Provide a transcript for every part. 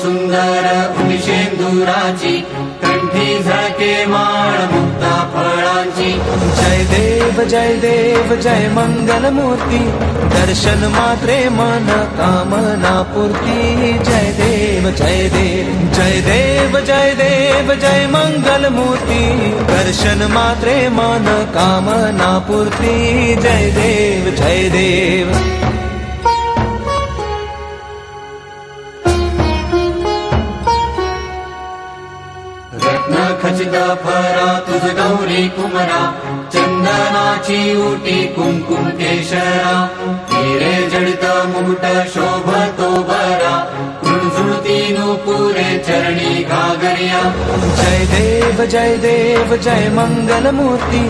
सुंदर उदिशेंदुराची कंठी झळके माळ मुक्ता फळांची। जय देव जय मंगलमूर्ती दर्शन मात्रे मन कामना पूर्ती। जय देव जय देव जय मंगलमूर्ती दर्शन मात्रे मन कामना पूर्ती। जय देव जय देव। रत्न खचित फरा तुझ गौरी कुमरा चंदनाची उटी कुंकुम केशरा। हिरे जडित मुकुट शोभतो बरा झुळझुळती नूपुरे चरणी घागरिया। जय देव जय मंगलमूर्ती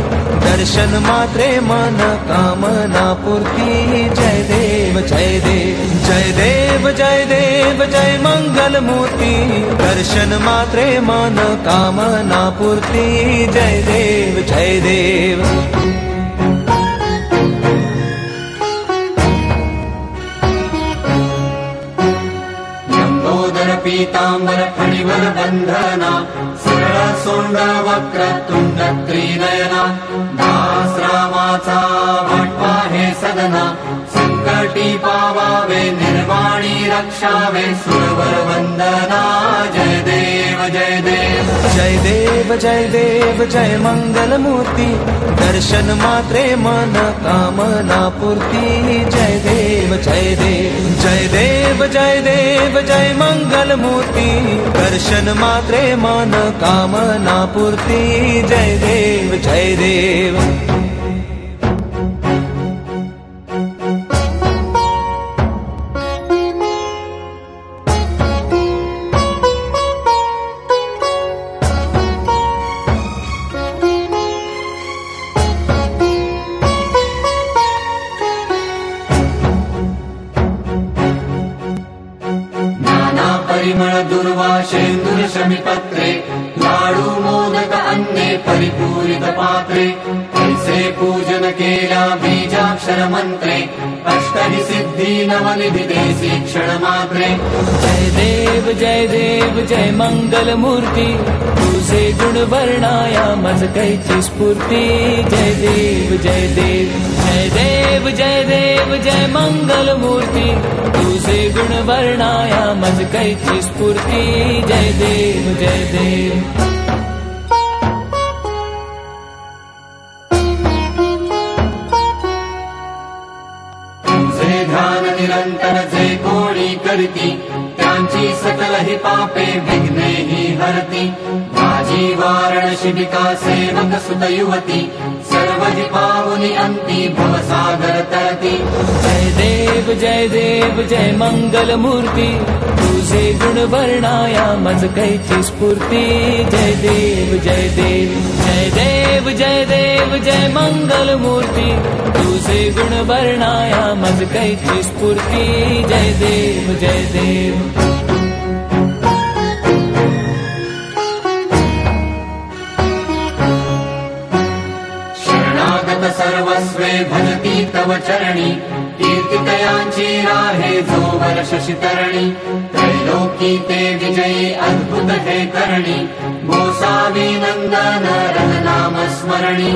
दर्शन मात्रे मन कामना पूर्ती। जय देव जय मंगलमूर्ती दर्शन मात्रे मन कामना पूर्ती। जय देव जय देव। पीतांबर फणीवर बंधना सरळ सोंड वक्र तुंड त्रिनयना। दास रामाचा वाटपा हे सदना संकटी पावावे निर्वाणी रक्षावे सुरवर वंदना। जय देव जय देव जय मंगलमूर्ती दर्शन मात्रे मन कामना पूर्ती। जय देव जय मंगलमूर्ती दर्शन मात्रे मन कामना पूर्ती। जय देव जय देव। परिमळ दुर्वाशेंदुर शमीपत्रे लाडू मोदक अन्ने परिपूरित पात्रे। ऐसे पूजन केल्या बीजाक्षर मंत्रे अष्टहि सिद्धी नवनिधि देसी क्षण मात्रे। जय देव जय मंगलमूर्ती तुझे गुण वर्णाया मज कैची स्फूर्ती। जय देव जय मंगलमूर्ती तुझे गुण वर्णाया मज कैची स्फूर्ती। जय देव जय देव। तुझे ध्यान निरंतर जे कोणी करती त्यांची सकल ही पापे विघ्ने ही हरती। माझी वारण शिबिका सेवक सुत युवती सर्व जी पावनी अंती भवसागर तरती। जय देव जय मंगलमूर्ती तुझे गुण वर्णाया मज कैची स्फूर्ती। जय देव जय मंगलमूर्ती तुझे गुण वर्णाया मज कैची स्फूर्ती। जय देव जय देव। सर्वस्वे भजती तव चरणी कीर्तितयांची राहे जो वर्ष शितरणी। त्रैलोकी ते विजयी अद्भुत हे करणी गोसावी नंदन रघुनाम स्मरणी।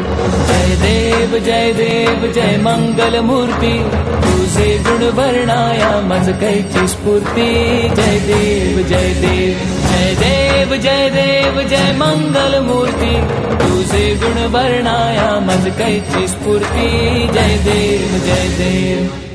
जय देव जय मंगलमूर्ती तुझे गुण वर्णाया मज कैची स्फूर्ती। जय देव जय मंगलमूर्ती तुझे गुण वर्णाया मज कैची स्फूर्ती। जय देव जय देव।